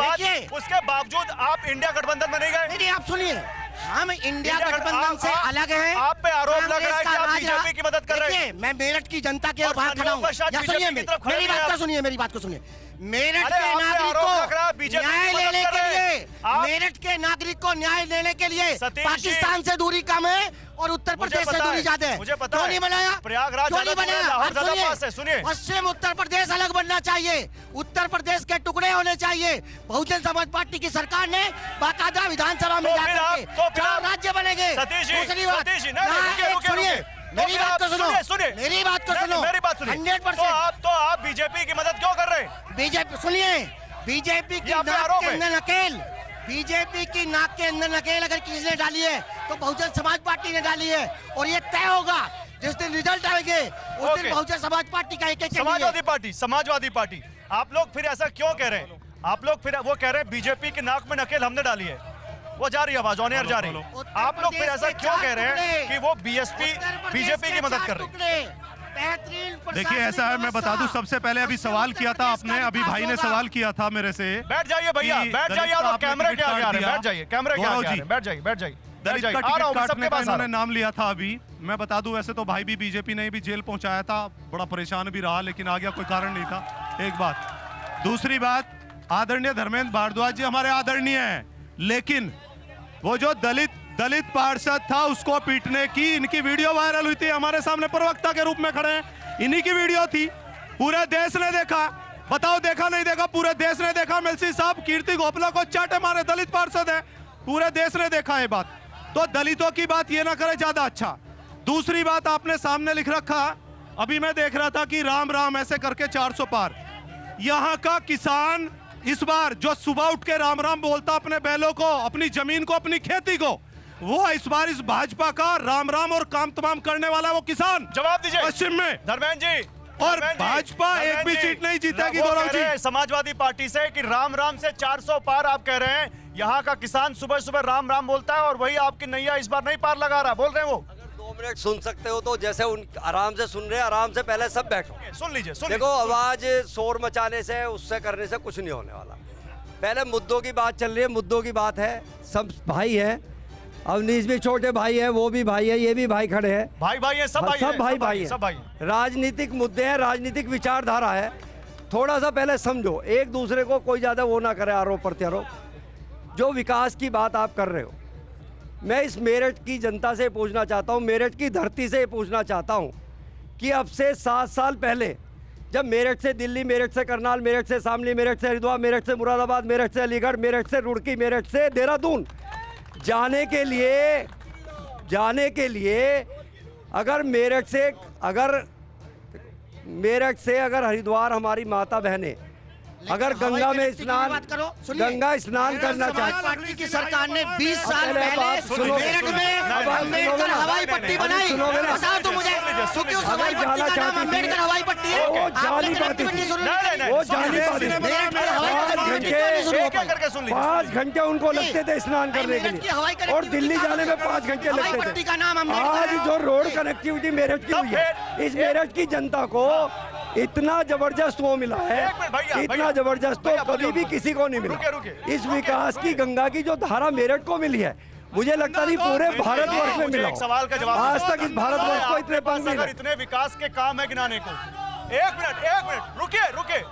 बावजूद आप इंडिया गठबंधन में नहीं गए? नहीं, आप सुनिए, हम इंडिया गठबंधन से अलग हैं। आप पे आरोप लग रहा है कि आप बीजेपी की मदद कर रहे हैं। मैं मेरठ की जनता के बाहर खड़ा हूँ, सुनिए मेरी बात को सुनिए। मेरठ के नागरिक को न्याय लेने के लिए, मेरठ के नागरिक को न्याय लेने के लिए पाकिस्तान से दूरी कम है और उत्तर प्रदेश से दूरी ज्यादा है। क्यों नहीं बनाया? प्रयागराज क्यों नहीं बनाया? सुनिए, पश्चिम उत्तर प्रदेश अलग बनना चाहिए, उत्तर प्रदेश के टुकड़े होने चाहिए। बहुजन समाज पार्टी की सरकार ने बाकायदा विधानसभा में जाकर के 4 राज्य बनेंगे। दूसरी बात, सुनिए, मेरी बात को सुनो, 100%। तो आप बीजेपी की मदद क्यों कर रहे हैं? बीजेपी, सुनिए, बीजेपी की नाक के अंदर नकेल, बीजेपी की नाक के अंदर नकेल अगर किसी ने डाली है तो बहुजन समाज पार्टी ने डाली है, और ये तय होगा जिस दिन रिजल्ट आएंगे उस दिन बहुजन समाज पार्टी का एक समाजवादी पार्टी। आप लोग फिर ऐसा क्यों कह रहे हैं? आप लोग फिर वो कह रहे हैं बीजेपी की नाक में नकेल हमने डाली है, वो जा रही है आवाज, ऑन एयर जा रही है। आप लोग फिर ऐसा क्यों कह रहे हैं कि वो बीजेपी की मदद कर रही है? देखिए, ऐसा है, मैं बता दूं, सबसे पहले अभी सवाल किया था आपने, अभी भाई ने सवाल किया था मेरे से। बैठ जाइए भैया, बैठ जाइए, आप कैमरे के आगे आ रहे हैं, बैठ जाइए, कैमरे के आगे आ रहे हैं, बैठ जाइए। दलित का टिकट काटने का इन्होंने नाम लिया था। अभी मैं बता दूं, वैसे तो भाई भी बीजेपी ने भी जेल पहुंचाया था, बड़ा परेशान भी रहा, लेकिन आ गया, कोई कारण नहीं था। एक बात। दूसरी बात, आदरणीय धर्मेंद्र भारद्वाज जी हमारे आदरणीय हैं, लेकिन वो जो दलित पार्षद था उसको पीटने की इनकी वीडियो वायरल हुई थी, हमारे सामने प्रवक्ता के रूप में खड़े हैं, इन्हीं की वीडियो थी, पूरे देश ने देखा। बताओ, देखा नहीं देखा? पूरे देश ने देखा। मेलसी साहब कीर्ति गोपला को चाटे मारे, दलित पार्षद है, पूरे देश ने देखा ये बात। तो दलितों की बात ये ना करे, ज्यादा अच्छा। दूसरी बात, आपने सामने लिख रखा, अभी मैं देख रहा था कि राम राम ऐसे करके 400 पार। यहाँ का किसान इस बार जो सुबह उठ के राम राम बोलता अपने बैलों को, अपनी जमीन को, अपनी खेती को, वो इस बार इस भाजपा का राम राम और काम तमाम करने वाला वो किसान। जवाब दीजिए पश्चिम में धर्मेंद्र जी। और भाजपा एक भी सीट नहीं जीतेगी। गौरव जी, समाजवादी पार्टी से कि राम राम से 400 पार आप कह रहे हैं, यहाँ का किसान सुबह सुबह राम राम बोलता है और वही आपकी नैया इस बार नहीं पार लगा रहा, बोल रहे हैं वो। 2 मिनट सुन सकते हो तो जैसे उन आराम से सुन रहे हैं, आराम से पहले सब बैठो, सुन लीजिए। देखो, आवाज शोर मचाने से, उससे करने से कुछ नहीं होने वाला। पहले मुद्दों की बात चल रही है, मुद्दों की बात है, सब भाई हैं, अवनीश भी छोटे भाई है, वो भी भाई है, ये भी भाई खड़े हैं, भाई भाई है, सब भाई सब हैं, भाई भाई सब भाई हैं। राजनीतिक मुद्दे हैं, राजनीतिक विचारधारा है, थोड़ा सा पहले समझो, एक दूसरे को कोई ज़्यादा वो ना करे आरोप प्रत्यारोप। जो विकास की बात आप कर रहे हो, मैं इस मेरठ की जनता से पूछना चाहता हूँ, मेरठ की धरती से पूछना चाहता हूँ कि अब से 7 साल पहले जब मेरठ से दिल्ली, मेरठ से करनाल, मेरठ से शामली, मेरठ से हरिद्वार, मेरठ से मुरादाबाद, मेरठ से अलीगढ़, मेरठ से रुड़की, मेरठ से देहरादून जाने के लिए अगर मेरठ से अगर हरिद्वार हमारी माता बहनें अगर गंगा में स्नान करना चाहती, पार्टी की सरकार ने 20 साल पहले मेरठ में अम्बेडकर हवाई पट्टी बनाई। बताओ तो मुझे, क्योंकि उस हवाई पट्टी का नाम अम्बेडकर हवाई पट्टी है। वो जाली बात है, वो जाली बात है। 5 घंटे उनको लगते थे स्नान करने के लिए, और दिल्ली जाने में 5 घंटे लगते थे। आज जो रोड कनेक्टिविटी मेरठ की हुई है, इस मेरठ की जनता को इतना जबरदस्त वो मिला है, इतना जबरदस्त तो कभी भी किसी को नहीं मिला। इस विकास की गंगा की जो धारा मेरठ को मिली है, मुझे लगता नहीं पूरे भारतवर्ष में मिला। एक सवाल का जवाब आज तक इस भारतवर्ष को इतने पंख नहीं अगर इतने विकास के काम है गिनाने को, एक मिनट रुकिए।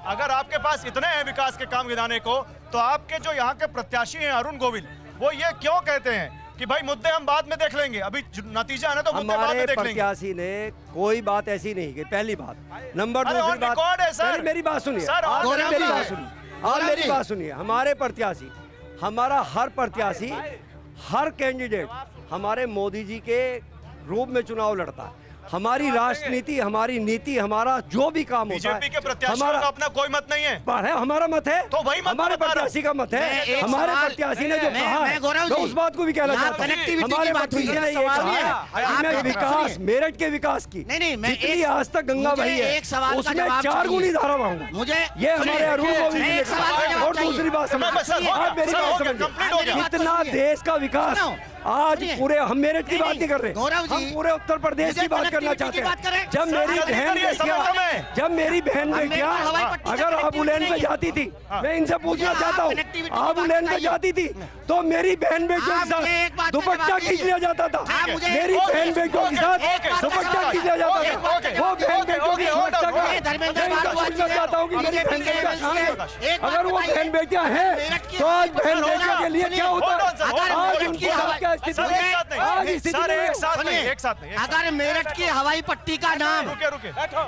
अगर आपके पास इतने हैं विकास के काम गिनाने को, तो आपके जो यहाँ के प्रत्याशी हैं अरुण गोविल, वो ये क्यों कहते हैं कि भाई मुद्दे हम बाद में देख लेंगे, अभी नतीजा है ना तो मुद्दे बाद में देख लेंगे। प्रत्याशी ने कोई बात ऐसी नहीं की, पहली बात। नंबर दूसरी बात, मेरी बात सुनिए, मेरी बात सुनिए। हमारे प्रत्याशी, हमारा हर प्रत्याशी, हर कैंडिडेट हमारे मोदी जी के रूप में चुनाव लड़ता है। हमारी राष्ट्रनीति, हमारी नीति, हमारा जो भी काम होता है, बीजेपी के प्रत्याशियों का अपना कोई मत नहीं है। हमारा मत है, तो वही हमारे प्रत्याशी का मत है। हमारे प्रत्याशी ने जो कहा है, मैं उस बात को भी कहना चाहता हूँ। हमारे प्रत्याशी ने ये कहा है विकास, मेरठ के विकास की जितनी आज तक गंगा बही है, उसमें 4 गुनी धारा बहाऊंगा। मुझे ये हमारे अरुण गोविल जी ने कहा। और दूसरी बात समझ, आप मेरी बात समझिए, जितना देश का विकास आज पूरे, हम मेरठ की बात नहीं कर रहे, हम पूरे उत्तर प्रदेश की बात करना चाहते हैं। जब मेरी बहन ने क्या, अगर आबूलेन पे जाती थी, मैं इनसे पूछना चाहता हूँ, आबूलेन पे जाती थी तो मेरी बहन बेटियों के साथ दुपट्टा खींचने जाता था, मेरी बहन बेटियों के साथ दुपट्टा खींचने जाता था। वो बहन बेटियों की सुरक्षा का पूछना चाहता हूँ कि मेरी बहन बेटियां कहाँ हैं? अगर वो बहन बेटियां हैं तो आज बहन बेटियों के लिए क्या होता है? आज उनकी अगर मेरठ की हवाई पट्टी का नाम,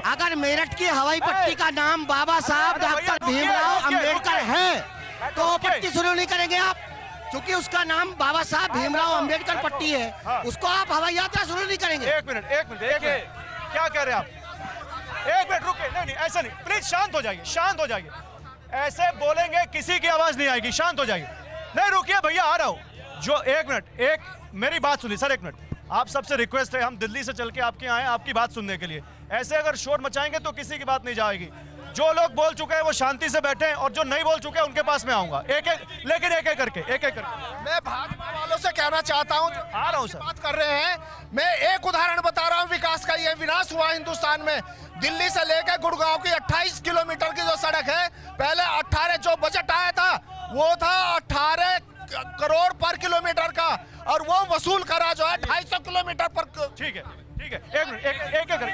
अगर मेरठ की हवाई पट्टी का नाम बाबा साहब डॉक्टर भीमराव अंबेडकर है तो पट्टी शुरू नहीं करेंगे आप, क्योंकि उसका नाम बाबा साहब भीमराव अंबेडकर पट्टी है, उसको आप हवाई यात्रा शुरू नहीं करेंगे। एक मिनट क्या कह रहे हैं आप? एक मिनट रुके, नहीं ऐसा नहीं, प्लीज शांत हो जाइए। ऐसे बोलेंगे किसी की आवाज नहीं आएगी, शांत हो जाइए। नहीं रुकिए भैया, आ रहा हूं। जो एक मेरी बात सुनिए सर, 1 मिनट। आप सबसे रिक्वेस्ट है, हम दिल्ली से चल के आपके यहाँ आए आपकी बात सुनने के लिए। ऐसे अगर शोर मचाएंगे तो किसी की बात नहीं जाएगी। जो लोग बोल चुके हैं वो शांति से बैठे हैं, और जो नहीं बोल चुके हैं उनके पास में आऊंगा एक एक करके। मैं भाजपा वालों से कहना चाहता हूँ, आ रहा हूँ सर, बात कर रहे हैं, मैं एक उदाहरण बता रहा हूँ विकास का। ये विनाश हुआ हिंदुस्तान में, दिल्ली से लेकर गुड़गांव की 28 किलोमीटर की जो सड़क है, पहले 18 जो बजट आया था वो था 18 करोड़ पर किलोमीटर का, और वो वसूल करा जो है 250 किलोमीटर पर। ठीक है एक करके।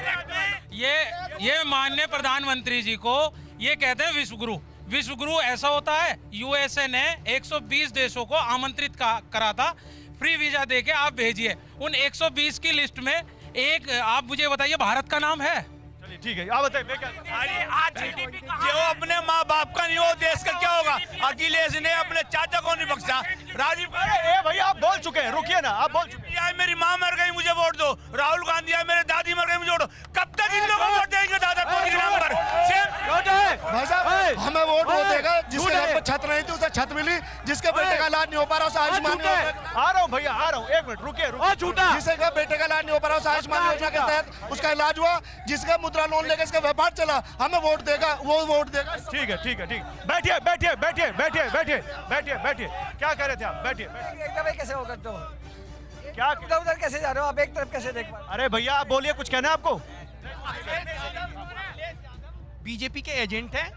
ये माननीय प्रधानमंत्री जी को ये कहते हैं विश्व गुरु ऐसा होता है। यूएसए ने 120 देशों को आमंत्रित करा था, फ्री वीजा देके आप भेजिए। उन 120 की लिस्ट में एक आप मुझे बताइए भारत का नाम है? ठीक है, आप बताइए। जो अपने माँ बाप का नहीं हो देश का क्या होगा? अखिलेश ने अपने चाचा को नहीं बख्शा, राजीव भैया आप बोल चुके हैं, रुकिए ना, आप बोल चुके हैं। मेरी माँ मर गई मुझे वोट दो, राहुल गांधी आए मेरे दादी मर गई मुझे वोट दो। कब तक इन लोगों को वोट देंगे दादा के नाम पर? भाई साहब, हमें वोट वो देगा जिसके घर पर छत नहीं थी उसे छत मिली, जिसके बेटे का इलाज नहीं हो पा रहा उसे आयुष्मान योजना। आ रहा हूँ भैया, आ रहा हूँ, 1 मिनट रुकिए। जिसके बेटे का इलाज नहीं हो पा रहा उसे आयुष्मान योजना के तहत उसका इलाज हुआ, जिसका मुद्रा लोन लेकर इसका व्यापार चला, हमें वोट देगा, वो वोट देगा। ठीक है। बैठिए। क्या कह रहे थे आप? बैठिए। एकदम कैसे होगा तो क्या उधर कैसे जा रहे हो आप? एक तरफ कैसे देख पा रहे हो? अरे भैया आप बोलिए, कुछ कहना है आपको? बीजेपी के एजेंट हैं।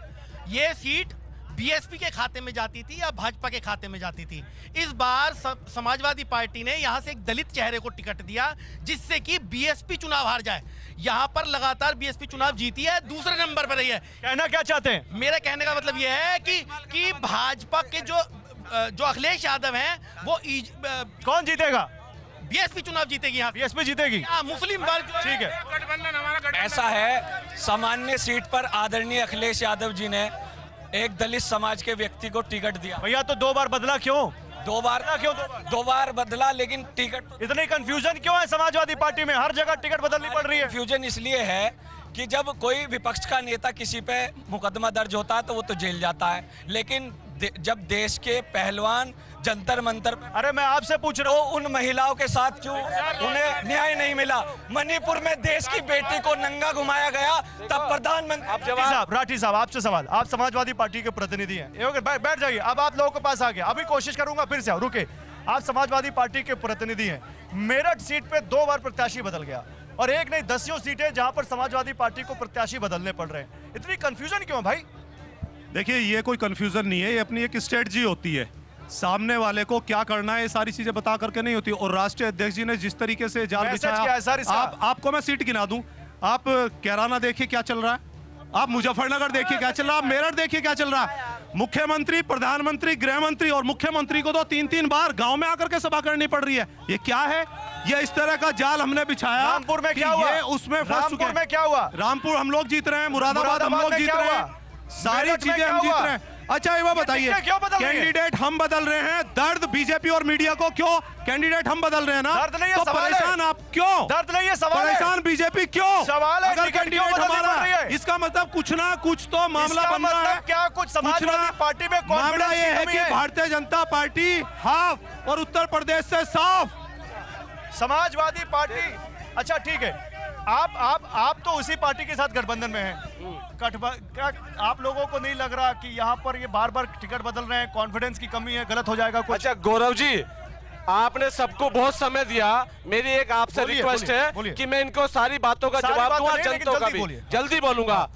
ये सीट बीएसपी के खाते में जाती थी या भाजपा के खाते में जाती थी। इस बार समाजवादी पार्टी ने यहां से एक दलित चेहरे को टिकट दिया जिससे कि बीएसपी चुनाव हार जाए। यहां पर लगातार बीएसपी चुनाव जीती है, दूसरे नंबर पर रही है। कहना क्या चाहते हैं? मेरा कहने का मतलब यह है कि भाजपा के जो अखिलेश यादव हैं वो कौन जीतेगा? बीएसपी चुनाव जीतेगी। यहाँ बीएसपी जीतेगी, मुस्लिम वर्ग। ठीक है, गठबंधन हमारा गठबंधन। ऐसा है, सामान्य सीट पर आदरणीय अखिलेश यादव जी ने एक दलित समाज के व्यक्ति को टिकट दिया। भैया तो 2 बार बदला क्यों? 2 बार क्यों? 2 बार बदला, लेकिन टिकट। इतनी कंफ्यूजन क्यों है समाजवादी पार्टी में? हर जगह टिकट बदलनी पड़ रही है। कंफ्यूजन इसलिए है कि जब कोई विपक्ष का नेता किसी पे मुकदमा दर्ज होता है तो वो तो जेल जाता है, लेकिन जब देश के पहलवान जंतर मंतर, अरे मैं आपसे पूछ रहा हूँ, उन महिलाओं के साथ क्यों उन्हें न्याय नहीं मिला? मणिपुर में देश की बेटी को नंगा घुमाया गया, तब प्रधानमंत्री। राठी साहब आपसे सवाल, आप समाजवादी पार्टी के प्रतिनिधि हैं, बैठ जाइए। अब आप लोगों के पास आ गया, अभी कोशिश करूंगा फिर से। रुके, आप समाजवादी पार्टी के प्रतिनिधि हैं। मेरठ सीट पे 2 बार प्रत्याशी बदल गया और एक नहीं 10 सीटें जहां पर समाजवादी पार्टी को प्रत्याशी बदलने पड़ रहे हैं। इतनी कंफ्यूजन क्यों भाई? देखिए, ये कोई कंफ्यूजन नहीं है, ये अपनी एक स्ट्रेटजी होती है। सामने वाले को क्या करना है ये सारी चीजें बता करके नहीं होती। और राष्ट्रीय अध्यक्ष जी ने जिस तरीके से जाल बिछाया, आपको मैं सीट गिना दूं। आप कैराना देखिए क्या चल रहा है, आप मुजफ्फरनगर देखिए क्या चल रहा है, आप मेरठ देखिए क्या चल रहा है। मुख्यमंत्री, प्रधानमंत्री, गृह मंत्री और मुख्यमंत्री को तो 3-3 बार गांव में आकर के सभा करनी पड़ रही है। ये क्या है? ये इस तरह का जाल हमने बिछाया। रामपुर में क्या हुआ? उसमें फंस चुके हैं। में क्या हुआ? रामपुर हम लोग जीत रहे हैं, मुरादाबाद हम लोग जीत रहे हैं, सारी चीजें हम जीत रहे हैं। अच्छा, ये वो बताइए, कैंडिडेट हम बदल रहे हैं, दर्द बीजेपी और मीडिया को क्यों? कैंडिडेट हम बदल रहे हैं ना, दर्द नहीं है, तो सवाल परेशान है। आप क्यों? दर्द नहीं है, सवाल है। परेशान बीजेपी क्यों? सवाल है, अगर टिकट क्यों कैंडिडेट बदलनी हमारा पड़ रही है? इसका मतलब कुछ ना कुछ तो मामला बन रहा है। क्या कुछ समाजवादी पार्टी में मामला ये है कि भारतीय जनता पार्टी हाफ और उत्तर प्रदेश से साफ। समाजवादी पार्टी, अच्छा ठीक है, आप तो उसी पार्टी के साथ गठबंधन में हैं। क्या आप लोगों को नहीं लग रहा कि यहाँ पर ये बार-बार टिकट बदल रहे हैं, कॉन्फिडेंस की कमी है, गलत हो जाएगा कुछ? अच्छा गौरव जी, आपने सबको बहुत समय दिया, मेरी एक आपसे रिक्वेस्ट है कि मैं इनको सारी बातों का जवाब दूंगा, जनता का भी जल्दी बोलूंगा।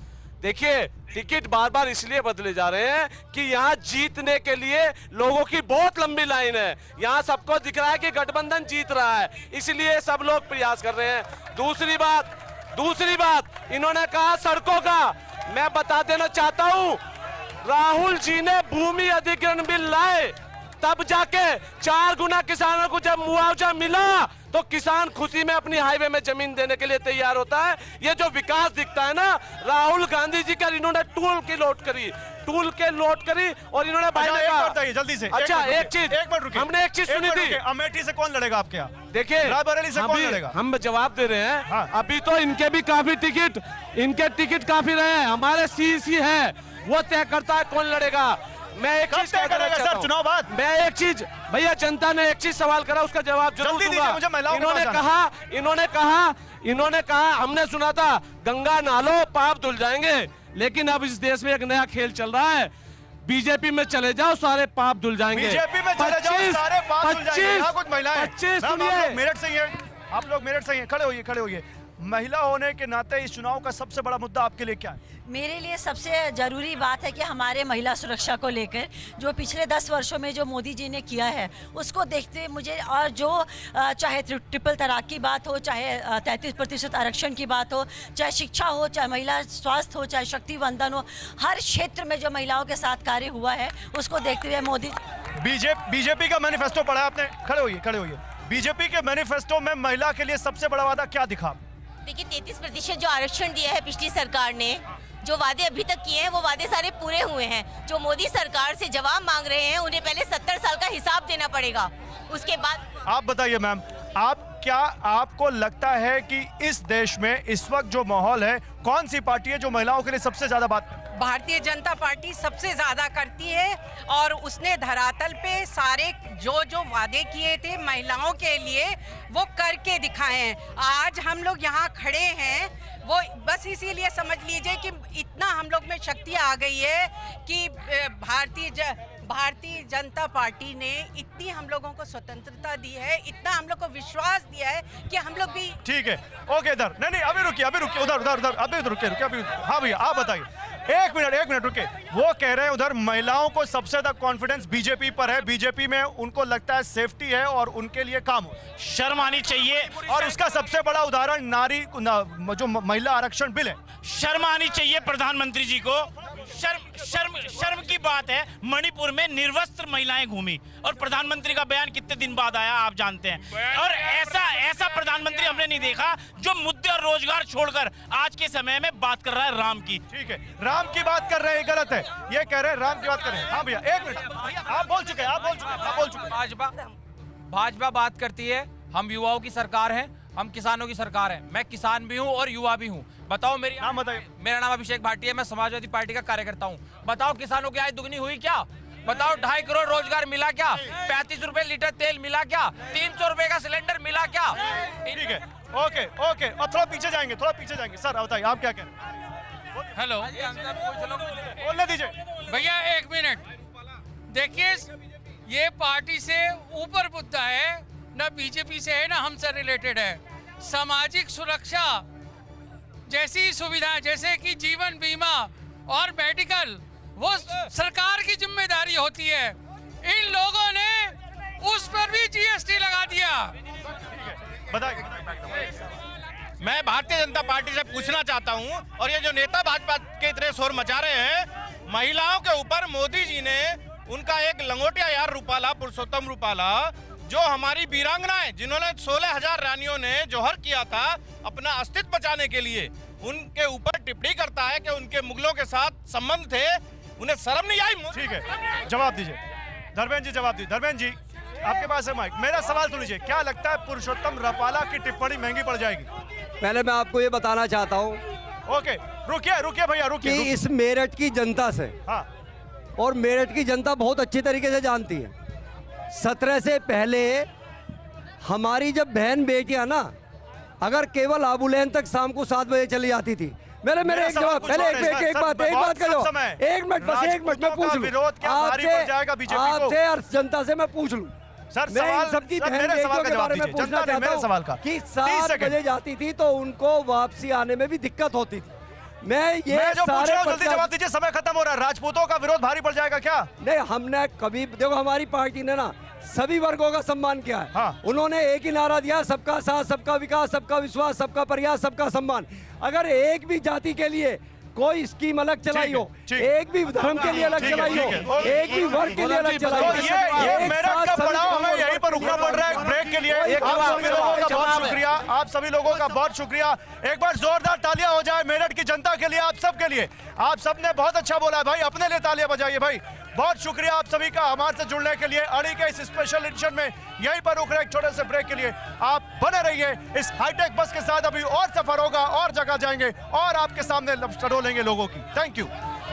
देखिए, टिकट बार बार इसलिए बदले जा रहे हैं कि यहाँ जीतने के लिए लोगों की बहुत लंबी लाइन है। यहाँ सबको दिख रहा है कि गठबंधन जीत रहा है, इसलिए सब लोग प्रयास कर रहे हैं। दूसरी बात इन्होंने कहा सड़कों का, मैं बता देना चाहता हूँ, राहुल जी ने भूमि अधिग्रहण बिल लाए, तब जाके 4 गुना किसानों को जब मुआवजा मिला तो किसान खुशी में अपनी हाईवे में जमीन देने के लिए तैयार होता है। ये जो विकास दिखता है ना, राहुल गांधी जी का इन्होंने टूल के लोड करी और इन्होंने भाई ने कहा जल्दी से। अच्छा एक मिनट रुकिए, हमने एक चीज सुनी थी, अमेठी से कौन लड़ेगा आपके यहाँ? देखिए रायबरेली से कौन लड़ेगा? हम जवाब दे रहे हैं। हाँ। अभी तो इनके भी काफी टिकट काफी रहे हैं, हमारे सीईसी है, वो तय करता है कौन लड़ेगा। मैं एक चीज करेगा सर चुनाव बाद? मैं एक चीज, भैया जनता ने एक चीज सवाल करा, उसका जवाब जरूर दूंगा। मुझे महिलाओं इन्होंने कहा हमने सुना था गंगा नहालो पाप धुल जाएंगे, लेकिन अब इस देश में एक नया खेल चल रहा है, बीजेपी में चले जाओ सारे पाप धुल जाएंगे। बीजेपी में चले जाओ सारे पाप धुल जाएंगे। यहाँ कुछ महिलाएं, 25 मेरठ से ही हैं, आप लोग मेरठ से ही हैं, खड़े होइए। महिला होने के नाते इस चुनाव का सबसे बड़ा मुद्दा आपके लिए क्या है? मेरे लिए सबसे ज़रूरी बात है कि हमारे महिला सुरक्षा को लेकर जो पिछले 10 वर्षों में जो मोदी जी ने किया है उसको देखते हुए मुझे, और जो चाहे ट्रिपल तलाक की बात हो, चाहे 33% आरक्षण की बात हो, चाहे शिक्षा हो, चाहे महिला स्वास्थ्य हो, चाहे शक्ति वंदन हो, हर क्षेत्र में जो महिलाओं के साथ कार्य हुआ है उसको देखते हुए मोदी। बीजेपी का मैनिफेस्टो पढ़ा आपने? खड़े होइए। बीजेपी के मैनिफेस्टो में महिला के लिए सबसे बड़ा वादा क्या दिखा? देखिए 33% जो आरक्षण दिया है पिछली सरकार ने, जो वादे अभी तक किए हैं वो वादे सारे पूरे हुए हैं। जो मोदी सरकार से जवाब मांग रहे हैं उन्हें पहले 70 साल का हिसाब देना पड़ेगा, उसके बाद। आप बताइए मैम, आपको लगता है कि इस देश में इस वक्त जो माहौल है, कौन सी पार्टी है जो महिलाओं के लिए सबसे ज्यादा बात? भारतीय जनता पार्टी सबसे ज्यादा करती है और उसने धरातल पे सारे जो वादे किए थे महिलाओं के लिए वो करके दिखाए हैं। आज हम लोग यहाँ खड़े हैं वो बस इसीलिए समझ लीजिए कि इतना हम लोग में शक्ति आ गई है कि भारतीय जनता पार्टी ने इतनी हम लोगों को स्वतंत्रता दी है, इतना हम लोग को विश्वास दिया है कि हम लोग भी। ठीक है, ओके, इधर नहीं, अभी रुकिए, उधर, अभी रुकिए, हाँ भैया आप बताइए, एक मिनट रुके। वो कह रहे हैं उधर महिलाओं को सबसे ज्यादा कॉन्फिडेंस बीजेपी पर है, बीजेपी में उनको लगता है सेफ्टी है और उनके लिए काम हो। शर्म आनी चाहिए। और उसका सबसे बड़ा उदाहरण नारी जो महिला आरक्षण बिल है। शर्म आनी चाहिए प्रधानमंत्री जी को। शर्म की बात है, मणिपुर में निर्वस्त्र महिलाएं घूमी और प्रधानमंत्री का बयान कितने दिन बाद आया आप जानते हैं। और ऐसा प्रधानमंत्री हमने नहीं देखा जो मुद्दे और रोजगार छोड़कर आज के समय में बात कर रहा है राम की। ठीक है, राम की बात कर रहे हैं, गलत है। ये कह रहे हैं राम की बात कर रहे हैं। हाँ भैया, एक मिनट, आप बोल चुके। भाजपा बात करती है हम युवाओं की सरकार है, हम किसानों की सरकार है। मैं किसान भी हूं और युवा भी हूं। बताओ मेरी नाम बताइए। मेरा नाम अभिषेक भाटिया है, मैं समाजवादी पार्टी का कार्यकर्ता हूं। बताओ किसानों की आय दुगनी हुई क्या? बताओ 2.5 करोड़ रोजगार मिला क्या? 35 रुपए लीटर तेल मिला क्या? 300 रुपए का सिलेंडर मिला क्या? ठीक है, ओके। और थोड़ा पीछे जाएंगे सर, बताइए आप क्या कह रहे हैं? हेलो, बोलने दीजिए भैया 1 मिनट। देखिए, ये पार्टी से ऊपर मुद्दा है, ना बीजेपी से है ना हमसे रिलेटेड है। सामाजिक सुरक्षा जैसी सुविधा जैसे कि जीवन बीमा और मेडिकल, वो सरकार की जिम्मेदारी होती है। इन लोगों ने उस पर भी जीएसटी लगा दिया। मैं भारतीय जनता पार्टी से पूछना चाहता हूं, और ये जो नेता भाजपा के इतने शोर मचा रहे हैं, महिलाओं के ऊपर मोदी जी ने उनका एक लंगोटिया यार रूपाला, पुरुषोत्तम रूपाला, जो हमारी वीरांगनाएं जिन्होंने 16,000 रानियों ने जोहर किया था अपना अस्तित्व बचाने के लिए, उनके ऊपर टिप्पणी करता है कि उनके मुगलों के साथ संबंध थे। उन्हें शर्म नहीं आई? ठीक है, जवाब दीजिए धर्मेंद्र जी, जवाब दीजिए। धर्मेंद्र जी, आपके पास है माइक। मेरा सवाल सुन लीजिए, क्या लगता है पुरुषोत्तम रूपाला की टिप्पणी महंगी पड़ जाएगी? पहले मैं आपको ये बताना चाहता हूँ, ओके, रुकिए भैया, रुकिए। इस मेरठ की जनता से, हाँ, और मेरठ की जनता बहुत अच्छी तरीके से जानती है, 17 से पहले हमारी जब बहन बेटियां ना, अगर केवल आबुलैन तक शाम को 7 बजे चली जाती थी। मेरे एक जवाब, पहले एक बात का जवाब, 1 मिनट बस, 1 मिनट मैं पूछ लूं आपसे और जनता से, मैं पूछ लूं सर, मैं इन सबकी बहन बेटियों के बारे में पूछना चाहता हूं कि 7 बजे जाती थी तो उनको वापसी आने में भी दिक्कत होती थी। मैं जो पूछ रहा हूं जल्दी जवाब दीजिए, समय खत्म हो रहा है। राजपूतों का विरोध भारी पड़ जाएगा क्या? नहीं, हमने कभी, देखो हमारी पार्टी ने ना सभी वर्गों का सम्मान किया है। हाँ। उन्होंने एक ही नारा दिया, सबका साथ, सबका विकास, सबका विश्वास, सबका प्रयास, सबका सम्मान। अगर एक भी जाति के लिए कोई स्कीम अलग चलाई हो, एक भी धर्म के लिए अलग चलाई हो, एक भी वर्ग के लिए अलग चलाई हो, ये मेरठ का पड़ाव, हमें यहीं पर रुकना पड़ रहा है ब्रेक के लिए। आप सभी लोगों का बहुत शुक्रिया, आप सभी लोगों का बहुत शुक्रिया। एक बार जोरदार तालियां हो जाए मेरठ की जनता के लिए, आप सब के लिए। आप सबने बहुत अच्छा बोला है भाई, अपने लिए तालियां बजाइए भाई। बहुत शुक्रिया आप सभी का हमारे से जुड़ने के लिए। अड़ी के इस स्पेशल एडिशन में यहीं पर रुक रहे एक छोटे से ब्रेक के लिए। आप बने रहिए इस हाईटेक बस के साथ, अभी और सफर होगा और जगह जाएंगे और आपके सामने टडोलेंगे लोगों की। Thank you.